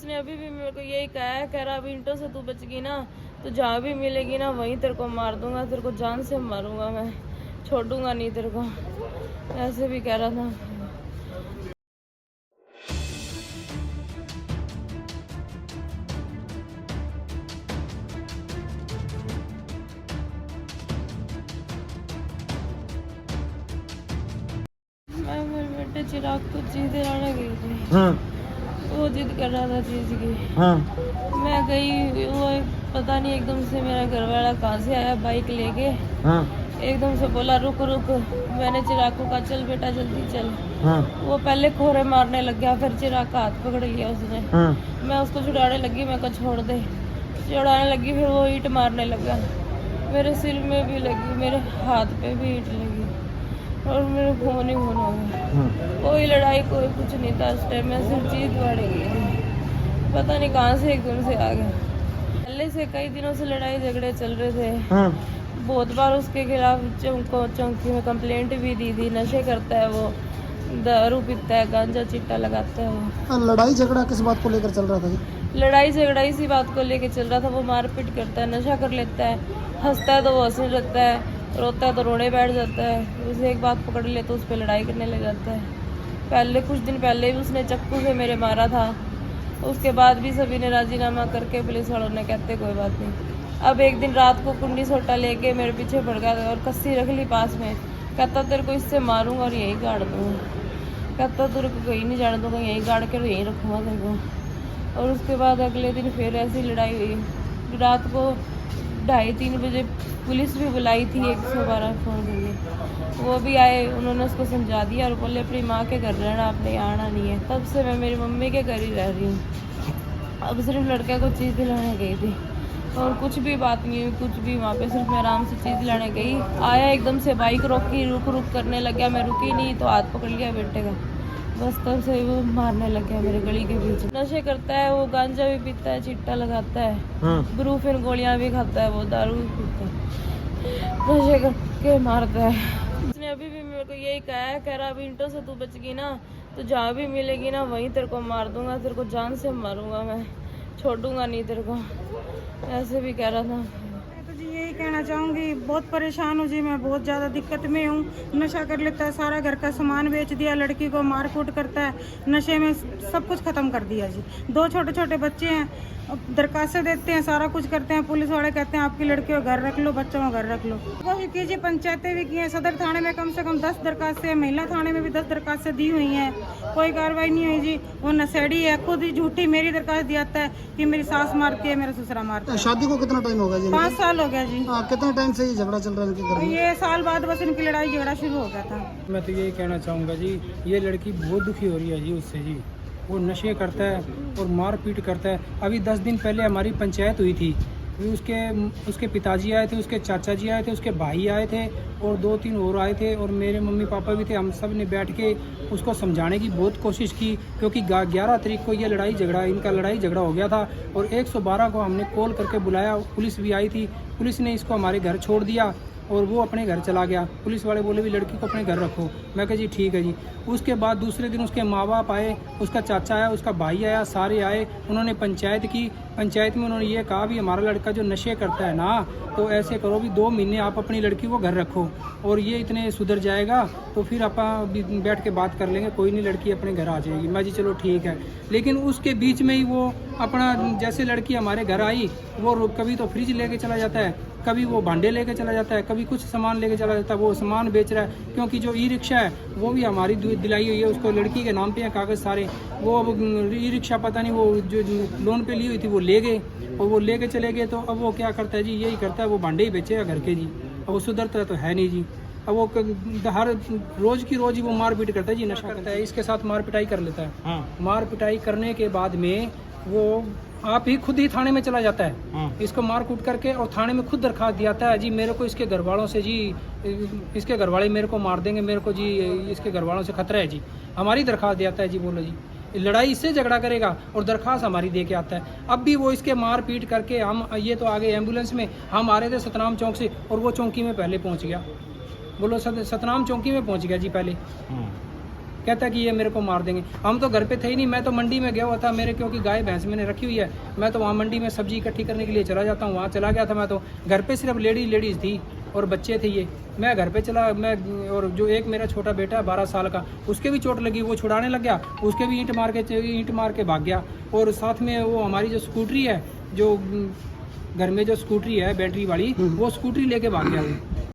उसने अभी भी मेरे को यही कहा है, कह रहा अभी ईंटों से तू बच गई ना तो जहाँ भी मिलेगी ना वहीं तेरे को मार दूंगा, तेरे को जान से मारूंगा, मैं छोड़ूंगा नहीं तेरे को, ऐसे भी कह रहा था। मैं मेरे बेटे चिराग को चीज दिलाने गई थी। हाँ वो जिद कर रहा था चीज की। हाँ मैं गई, वो पता नहीं एकदम से मेरा घर वाला कहाँ से आया बाइक लेके, हाँ एकदम से बोला रुक रुक। मैंने चिराग को कहा चल बेटा जल्दी चल। हाँ वो पहले कोहरे मारने लग गया, फिर चिराग का हाथ पकड़ लिया उसने। हाँ मैं उसको छुड़ाने लगी, मैं कहा छोड़ दे, छुड़ाने लगी, फिर वो ईंट मारने लगा। मेरे सिर में भी लगी, मेरे हाथ पे भी ईंट लगी और मेरे खून ही खून हो गया। हाँ। कोई लड़ाई कोई कुछ नहीं था उस टाइम, मैं सिर्फ जीत वाड़ी गई थी, पता नहीं कहाँ से एकदम से आ गया। पहले से कई दिनों से लड़ाई झगड़े चल रहे थे, हाँ बहुत बार उसके खिलाफ चौकी में कंप्लेंट भी दी थी। नशे करता है वो, दारू पीता है, गांजा चिट्टा लगाता है वो। लड़ाई झगड़ा किस बात को लेकर चल रहा था जी? लड़ाई झगड़ा इसी बात को लेके चल रहा था। वो मारपीट करता है, नशा कर लेता है, हंसता है तो वो हंसने लगता है, रोता है तो रोने बैठ जाता है। उसे एक बात पकड़ ले तो उस पर लड़ाई करने लग जाता है। पहले कुछ दिन पहले भी उसने चाकू से मेरे मारा था, उसके बाद भी सभी ने राजीनामा करके पुलिस वालों ने कहते कोई बात नहीं। अब एक दिन रात को कुंडी सोटा लेके मेरे पीछे पड़ गया और कस्सी रख ली पास में, कहता तेरे को इससे मारूंगा और यहीं गाड़ दूंगा, कहता तेरे को कहीं नहीं जाने दूंगा, यहीं गाड़ के यहीं रखूंगा तेरे को। और उसके बाद अगले दिन फिर ऐसी लड़ाई हुई। रात को 2:30-3 बजे पुलिस भी बुलाई थी 112 फोन करके, वो भी आए, उन्होंने उसको समझा दिया और बोले अपनी माँ के घर रहना, आपने यहाँ आना नहीं है। तब से मैं मेरी मम्मी के घर ही रह रही हूँ। अब सिर्फ लड़के को चीज़ दिलाने गई थी और कुछ भी बात नहीं हुई, कुछ भी। वहाँ पे सिर्फ मैं आराम से चीज़ दिलाने गई, आया एकदम से बाइक रोकी, रुक रुक करने लग गया, मैं रुकी नहीं तो हाथ पकड़ लिया बेटे का, बस तब से वो मारने लग गया मेरे गली के बीच। नशे करता है वो, गांजा भी पीता है, चिट्टा लगाता है, हाँ ब्रूफिन गोलियां भी खाता है, वो दारू भी पीता है, नशे करके मारता है। उसने अभी भी मेरे को यही कहा है, कह रहा अभी ईंटों से तू बच गई ना तो जहाँ भी मिलेगी ना वहीं तेरे को मार दूंगा, तेरे को जान से मारूंगा, मैं छोड़ूंगा नहीं तेरे को, ऐसे भी कह रहा था। मैं तो जी यही कहना चाहूँगी, बहुत परेशान हूँ जी, मैं बहुत ज़्यादा दिक्कत में हूँ। नशा कर लेता है, सारा घर का सामान बेच दिया, लड़की को मार कूट करता है, नशे में सब कुछ ख़त्म कर दिया जी। 2 छोटे छोटे बच्चे हैं, दरखास्तें देते हैं, सारा कुछ करते हैं, पुलिस वाले कहते हैं आपकी लड़की को घर रख लो, बच्चों को घर रख लो। कोशिश कीजिए, पंचायतें भी की हैं, सदर थाने में कम से कम 10 दरखास्तें, महिला थाने में भी 10 दरखास्तें दी हुई हैं, कोई कार्रवाई नहीं हुई जी। वो नशेड़ी है, खुद ही झूठी मेरी दरखास्त दियाता है कि मेरी सास मारती है, मेरा ससुरा मारता है। शादी को कितना टाइम हो गया जी? 5 साल हो गया जी। कितने टाइम से ये झगड़ा चल रहा है इनके घर में? ये साल बाद बस इनकी लड़ाई झगड़ा शुरू हो गया था। मैं तो यही कहना चाहूँगा जी, ये लड़की बहुत दुखी हो रही है जी उससे जी। वो नशे करता है और मार पीट करता है। अभी 10 दिन पहले हमारी पंचायत हुई थी, उसके पिताजी आए थे, उसके चाचा जी आए थे, उसके भाई आए थे और 2-3 और आए थे और मेरे मम्मी पापा भी थे। हम सब ने बैठ के उसको समझाने की बहुत कोशिश की, क्योंकि 11 तारीख को ये इनका लड़ाई झगड़ा हो गया था और 112 को हमने कॉल करके बुलाया, पुलिस भी आई थी। पुलिस ने इसको हमारे घर छोड़ दिया और वो अपने घर चला गया। पुलिस वाले बोले भी लड़की को अपने घर रखो। मैं कहा जी ठीक है जी। उसके बाद दूसरे दिन उसके माँ बाप आए, उसका चाचा आया, उसका भाई आया, सारे आए। उन्होंने पंचायत की, पंचायत में उन्होंने ये कहा भी हमारा लड़का जो नशे करता है ना, तो ऐसे करो भी 2 महीने आप अपनी लड़की को घर रखो और ये इतने सुधर जाएगा तो फिर आप बैठ के बात कर लेंगे, कोई नहीं, लड़की अपने घर आ जाएगी। मैं जी चलो ठीक है। लेकिन उसके बीच में ही वो अपना, जैसे लड़की हमारे घर आई, वो कभी तो फ्रिज लेके चला जाता है, कभी वो भांडे लेके चला जाता है, कभी कुछ सामान लेके चला जाता है। वो सामान बेच रहा है, क्योंकि जो ई रिक्शा है वो भी हमारी दिलाई हुई है, उसको लड़की के नाम पे है कागज़ सारे। वो अब ई रिक्शा पता नहीं वो जो लोन पे ली हुई थी वो ले गए और वो लेके चले गए। तो अब वो क्या करता है जी, यही करता है, वो भांडे ही बेचेगा घर के जी। अब वो सुधरता तो है नहीं जी। अब वो हर रोज़ की रोज़ ही वो मार पीट करता है जी, नशा करता है, इसके साथ मार पिटाई कर लेता है। हाँ। मार पिटाई करने के बाद में वो आप ही खुद ही थाने में चला जाता है। हाँ। इसको मार कूट करके और थाने में खुद दरखास्त दियाता है जी, मेरे को इसके घर वालों से जी, इसके घर वाले मेरे को मार देंगे, मेरे को जी इसके घर वालों से खतरा है जी। हमारी दरखास्त दियाता है जी। बोलो जी, लड़ाई इससे झगड़ा करेगा और दरखास्त हमारी दे के आता है। अब भी वो इसके मार पीट करके हम ये तो आगे एम्बुलेंस में हम आ रहे थे सतनाम चौक से और वो चौकी में पहले पहुँच गया। बोलो सतनाम चौकी में पहुँच गया जी पहले। कहता है कि ये मेरे को मार देंगे। हम तो घर पे थे ही नहीं, मैं तो मंडी में गया हुआ था, मेरे क्योंकि गाय भैंस मैंने रखी हुई है, मैं तो वहाँ मंडी में सब्जी इकट्ठी करने के लिए चला जाता हूँ, वहाँ चला गया था मैं तो। घर पे सिर्फ लेडीज़ थी और बच्चे थे ये। मैं घर पे चला, मैं और जो एक मेरा छोटा बेटा है 12 साल का, उसके भी चोट लगी, वो छुड़ाने लग गया, उसके भी ईंट मार के भाग गया। और साथ में वो हमारी जो स्कूटरी है, जो घर में जो स्कूटरी है बैटरी वाली, वो स्कूटरी लेके भाग गया।